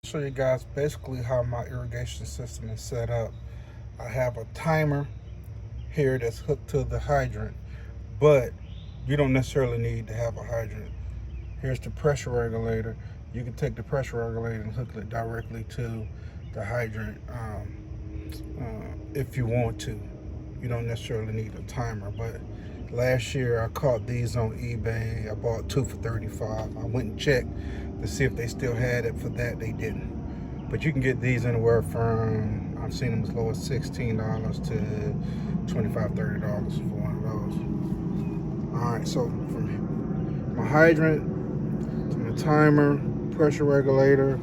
Show you guys basically how my irrigation system is set up. I have a timer here that's hooked to the hydrant, but you don't necessarily need to have a hydrant. Here's the pressure regulator. You can take the pressure regulator and hook it directly to the hydrant if you want to. You don't necessarily need a timer, but last year I caught these on eBay. I bought two for $35. I went and checked to see if they still had it. For that, they didn't. But you can get these anywhere from, I've seen them as low as $16 to $25, $30 for one of those. All right, so from my hydrant to my timer, pressure regulator,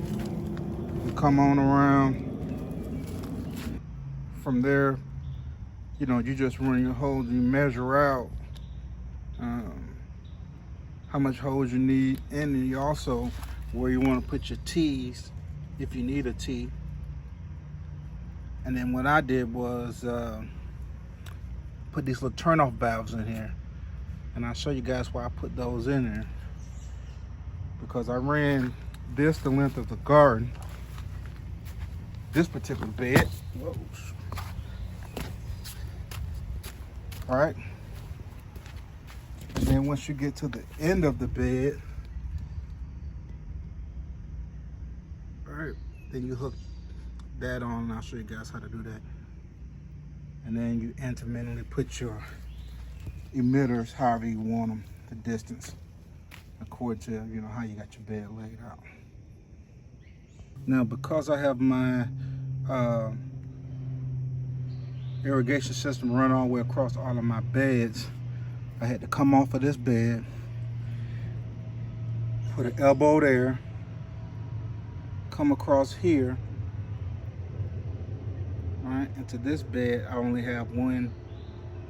we come on around. From there, you just run your hose and you measure out how much hose you need, and then you also where you want to put your T's if you need a T. And then what I did was put these little turnoff valves in here, and I'll show you guys why I put those in there. Because I ran this the length of the garden, this particular bed. Whoa. All right, and then once you get to the end of the bed, all right, then you hook that on, and I'll show you guys how to do that. And then you intermittently put your emitters however you want them, the distance, according to how you got your bed laid out. Now, because I have my irrigation system run all the way across all of my beds, I had to come off of this bed, put an elbow there, come across here. All right, into this bed I only have one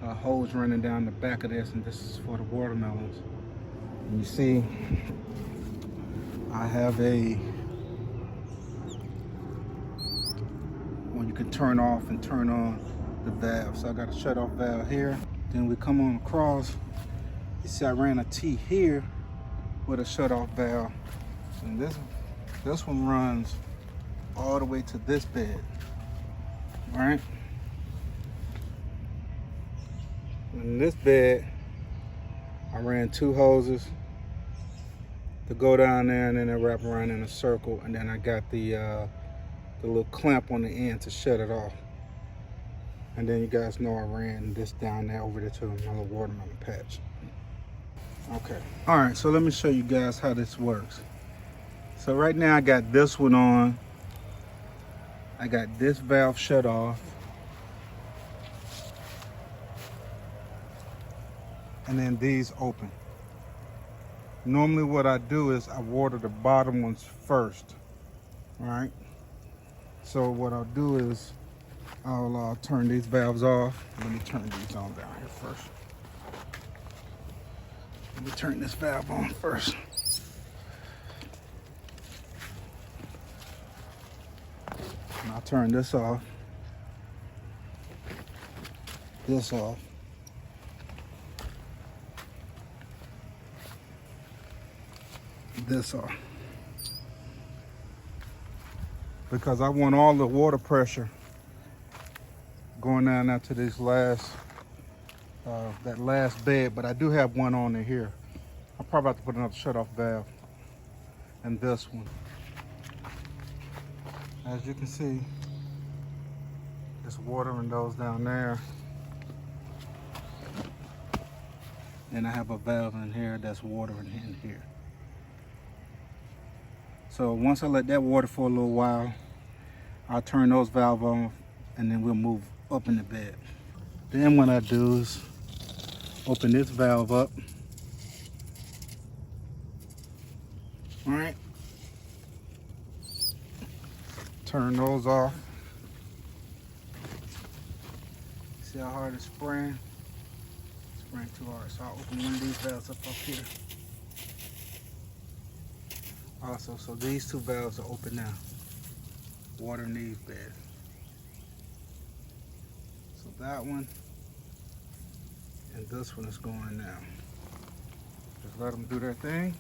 hose running down the back of this, and this is for the watermelons. And you see I have a one you can turn off and turn on the valve. So I got a shut off valve here. Then we come on across. You see I ran a T here with a shut off valve. And this one runs all the way to this bed. All right. In this bed, I ran two hoses to go down there, and then they wrap around in a circle, and then I got the little clamp on the end to shut it off. And then you guys know I ran this down there over there to my little watermelon patch. Okay. All right, so let me show you guys how this works. So right now I got this one on. I got this valve shut off. And then these open. Normally what I do is I water the bottom ones first, all right? So what I'll do is I'll turn these valves off. Let me turn these on down here first. Let me turn this valve on first. And I'll turn this off. This off. This off. Because I want all the water pressure going down now to this last, that last bed, but I do have one on in here. I'll probably have to put another shut-off valve and this one. As you can see, it's watering those down there. And I have a valve in here that's watering in here. So once I let that water for a little while, I'll turn those valves on, and then we'll move up in the bed. Then what I do is open this valve up. All right. Turn those off. See how hard it's spraying? It's spraying too hard. So I'll open one of these valves up here. Also, so these two valves are open now. Water in these beds. So that one and this one is going now. Just let them do their thing.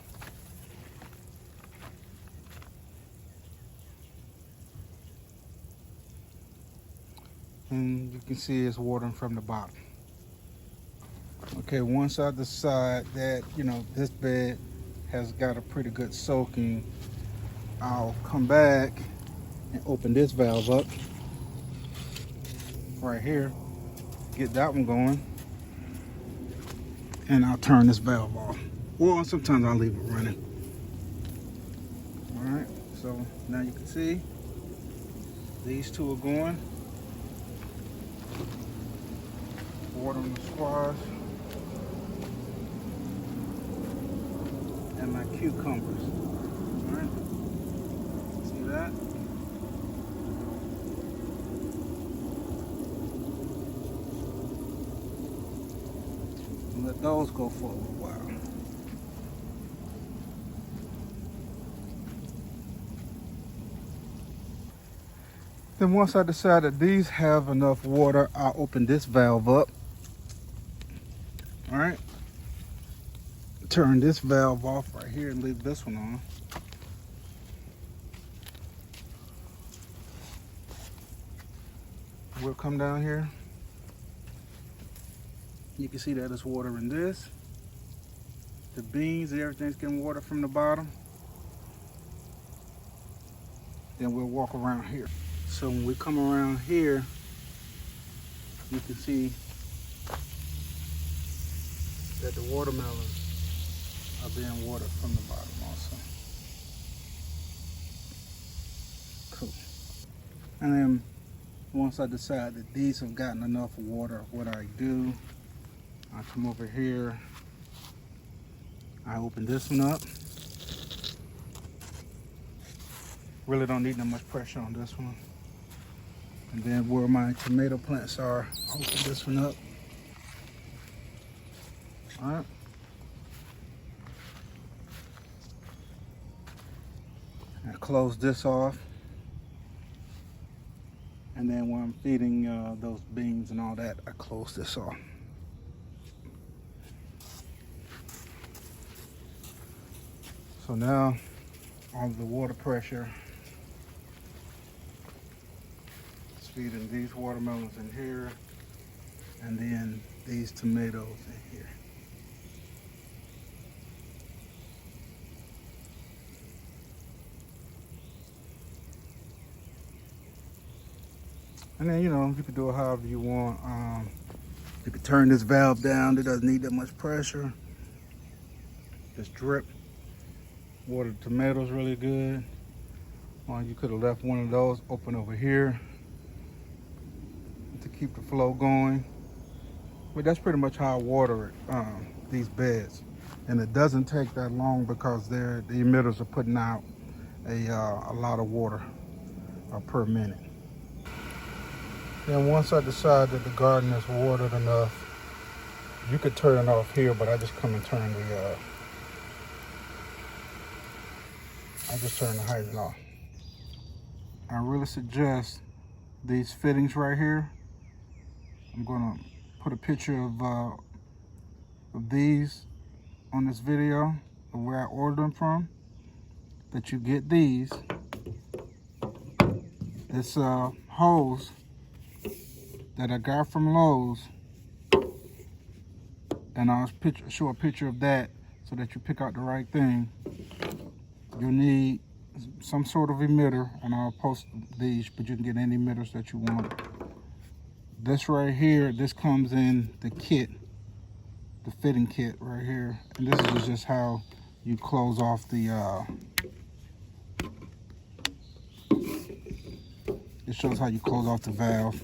and you can see it's watering from the bottom. Okay, once I decide that, you know, this bed has got a pretty good soaking, I'll come back and open this valve up right here, get that one going, and I'll turn this valve off. Or sometimes I'll leave it running. All right, so now you can see these two are going. Watering the squash and my cucumbers. All right, see that? And let those go for a little while. Then once I decide that these have enough water, I'll open this valve up. All right, turn this valve off right here and leave this one on. We'll come down here. You can see that it's water in this. The beans and everything's getting water from the bottom. Then we'll walk around here. So when we come around here, you can see that the watermelons are being watered from the bottom also. Cool. And then once I decide that these have gotten enough water, what I do, I come over here, I open this one up. Really don't need that much pressure on this one. And then where my tomato plants are, I open this one up. All right. I close this off. And then when I'm feeding those beans and all that, I close this off. So now all the water pressure is feeding these watermelons in here, and then these tomatoes in here. And then, you know, you can do it however you want. You can turn this valve down. It doesn't need that much pressure. Just drip. Water the tomatoes really good. Or you could have left one of those open over here to keep the flow going. But that's pretty much how I water it, these beds. And it doesn't take that long because the emitters are putting out a lot of water per minute. Then once I decide that the garden is watered enough, you could turn it off here, but I just come and turn the hydrant off. I really suggest these fittings right here. I'm gonna put a picture of these on this video of where I ordered them from. That you get these. It's a hose that I got from Lowe's, and I'll show a picture of that so that you pick out the right thing. You'll need some sort of emitter, and I'll post these, but you can get any emitters that you want. This right here, this comes in the kit, the fitting kit right here, and this is just how you close off the it shows how you close off the valve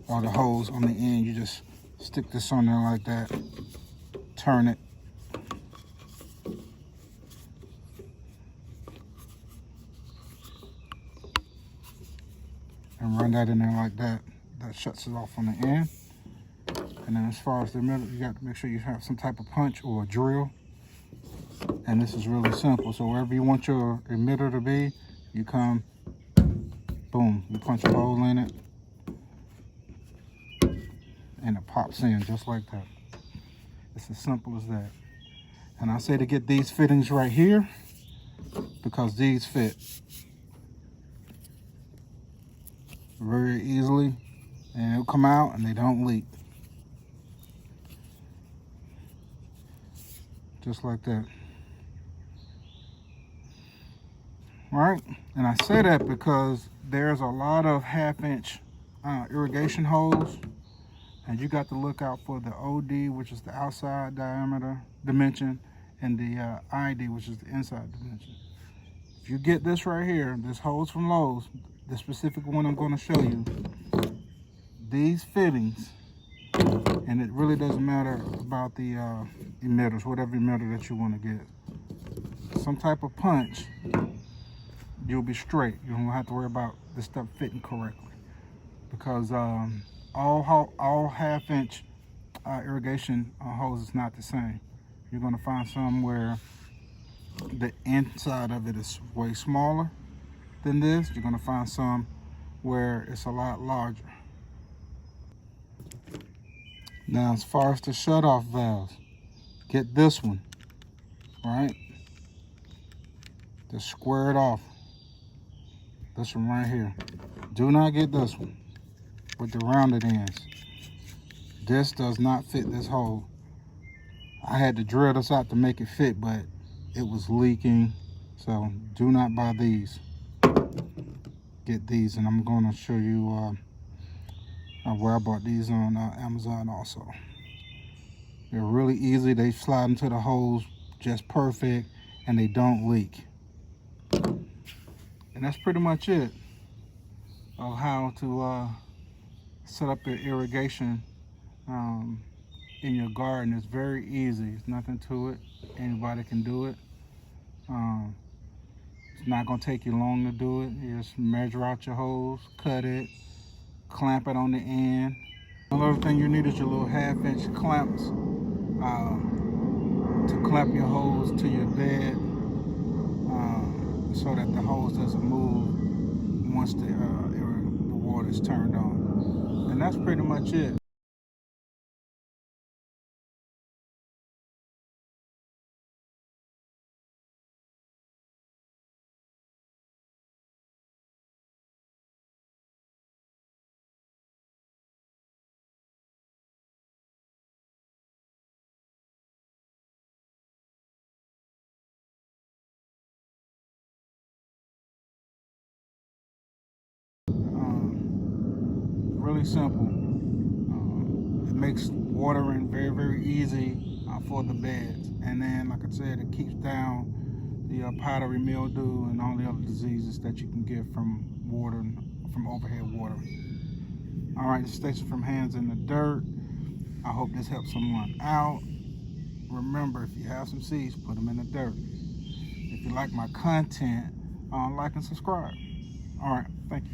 or the hose on the end. You just stick this on there like that, turn it, and run that in there like that. That shuts it off on the end. And then as far as the middle, you got to make sure you have some type of punch or a drill. And this is really simple. So wherever you want your emitter to be, you come, boom, you punch a hole in it, and it pops in just like that. It's as simple as that. And I say to get these fittings right here because these fit. very easily, and it'll come out and they don't leak. Just like that. All right, and I say that because there's a lot of 1/2-inch irrigation hose, and you got to look out for the OD, which is the outside dimension, and the ID, which is the inside dimension. If you get this right here, this hose from Lowe's, the specific one I'm going to show you, these fittings, and it really doesn't matter about the emitters, whatever emitter that you want to get. Some type of punch, you'll be straight. You don't have to worry about this stuff fitting correctly, because all 1/2-inch irrigation hose is not the same. You're going to find some where the inside of it is way smaller than this. You're going to find some where it's a lot larger. Now, as far as the shutoff valves, get this one, right? Just square it off. This one right here. Do not get this one with the rounded ends. This does not fit this hole. I had to drill this out to make it fit, but it was leaking. So do not buy these. Get these, and I'm going to show you where I bought these on Amazon also. They're really easy. They slide into the holes just perfect, and they don't leak. And that's pretty much it of how to set up your irrigation in your garden. It's very easy. It's nothing to it. Anybody can do it. It's not going to take you long to do it. You just measure out your hose, cut it, clamp it on the end. Another thing you need is your little 1/2-inch clamps to clamp your hose to your bed, so that the hose doesn't move once the water is turned on. And that's pretty much it. Really simple. It makes watering very, very easy for the beds. And then, like I said, it keeps down the powdery mildew and all the other diseases that you can get from watering, from overhead watering. All right, this is Station from Hands in the Dirt. I hope this helps someone out. Remember, if you have some seeds, put them in the dirt. If you like my content, like and subscribe. All right, thank you.